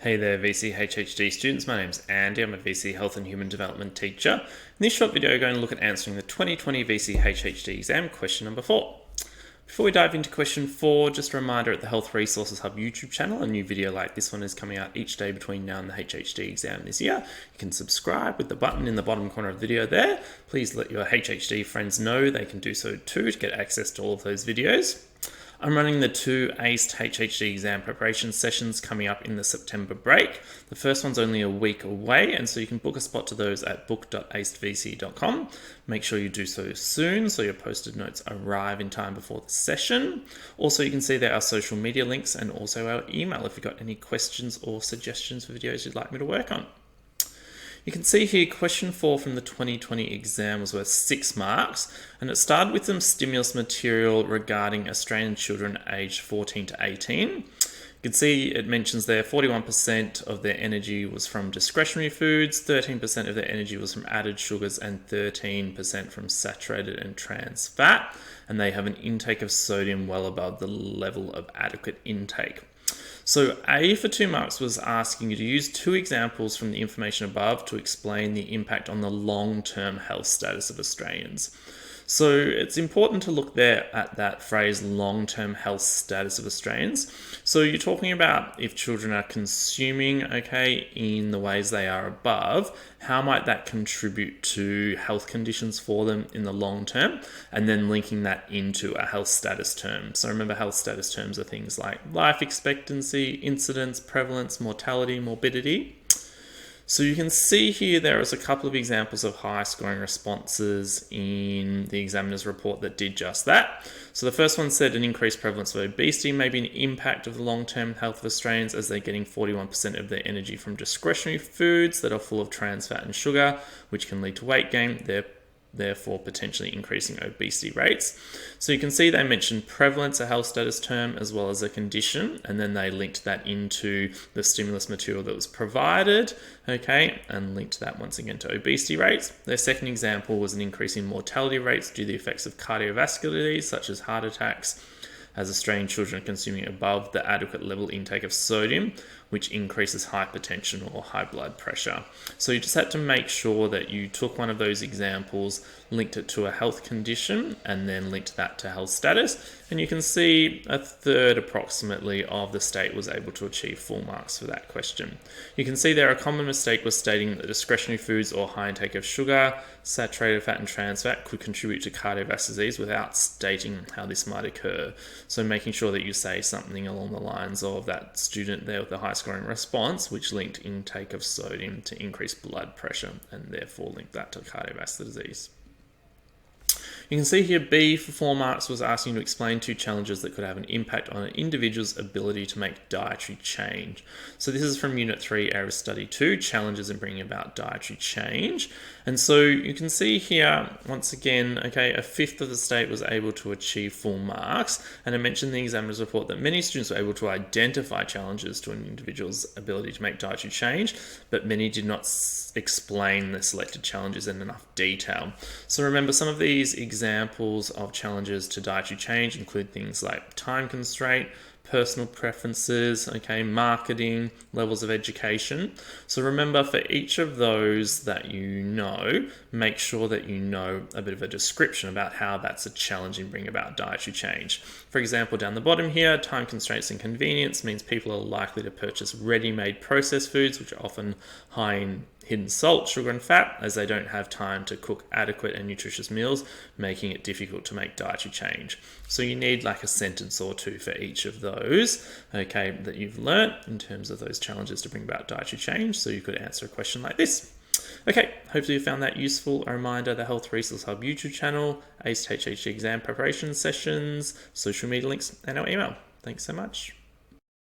Hey there VCE HHD students, my name's Andy, I'm a VCE Health and Human Development teacher. In this short video we're going to look at answering the 2020 VCE HHD exam question number 4. Before we dive into question 4, just a reminder at the Health Resources Hub YouTube channel, a new video like this one is coming out each day between now and the HHD exam this year. You can subscribe with the button in the bottom corner of the video there. Please let your HHD friends know they can do so too to get access to all of those videos. I'm running the 2 ACE HHD exam preparation sessions coming up in the September break. The first one's only a week away, and so you can book a spot to those at book.acedvce.com. Make sure you do so soon so your posted notes arrive in time before the session. Also, you can see there are social media links and also our email if you've got any questions or suggestions for videos you'd like me to work on. You can see here question 4 from the 2020 exam was worth 6 marks, and it started with some stimulus material regarding Australian children aged 14 to 18. You can see it mentions there 41% of their energy was from discretionary foods, 13% of their energy was from added sugars, and 13% from saturated and trans fat, and they have an intake of sodium well above the level of adequate intake. So A for 2 marks was asking you to use 2 examples from the information above to explain the impact on the long-term health status of Australians. So it's important to look there at that phrase, long-term health status of Australians. So you're talking about if children are consuming, in the ways they are above, how might that contribute to health conditions for them in the long term, and then linking that into a health status term. So remember, health status terms are things like life expectancy, incidence, prevalence, mortality, morbidity. So you can see here there is a couple of examples of high scoring responses in the examiner's report that did just that. So the first one said an increased prevalence of obesity may be an impact of the long-term health of Australians as they're getting 41% of their energy from discretionary foods that are full of trans fat and sugar, which can lead to weight gain, therefore potentially increasing obesity rates. So you can see they mentioned prevalence, a health status term, as well as a condition, and then they linked that into the stimulus material that was provided, and linked that once again to obesity rates. Their second example was an increase in mortality rates due to the effects of cardiovascular disease, such as heart attacks, as Australian children are consuming above the adequate level intake of sodium, which increases hypertension or high blood pressure. So you just had to make sure that you took one of those examples, linked it to a health condition, and then linked that to health status. And you can see a third approximately of the state was able to achieve full marks for that question. You can see there a common mistake was stating that discretionary foods or high intake of sugar, saturated fat and trans fat could contribute to cardiovascular disease without stating how this might occur. So making sure that you say something along the lines of that student there with the high scoring response, which linked intake of sodium to increased blood pressure and therefore linked that to cardiovascular disease. You can see here B for 4 marks was asking you to explain 2 challenges that could have an impact on an individual's ability to make dietary change. So this is from Unit 3, Area of Study 2, Challenges in Bringing About Dietary Change. And so you can see here, once again, a fifth of the state was able to achieve full marks. And I mentioned in the examiner's report that many students were able to identify challenges to an individual's ability to make dietary change, but many did not explain the selected challenges in enough detail. So remember, some of these examples of challenges to dietary change include things like time constraint, personal preferences, marketing, levels of education. So remember, for each of those that you know, make sure that you know a bit of a description about how that's a challenge in bringing about dietary change. For example, down the bottom here, time constraints and convenience means people are likely to purchase ready-made processed foods, which are often high in hidden salt, sugar and fat, as they don't have time to cook adequate and nutritious meals, making it difficult to make dietary change. So you need like a sentence or 2 for each of those, that you've learnt in terms of those challenges to bring about dietary change, so you could answer a question like this. Hopefully you found that useful. A reminder, the Health Resource Hub YouTube channel, ACE HHD exam preparation sessions, social media links, and our email. Thanks so much.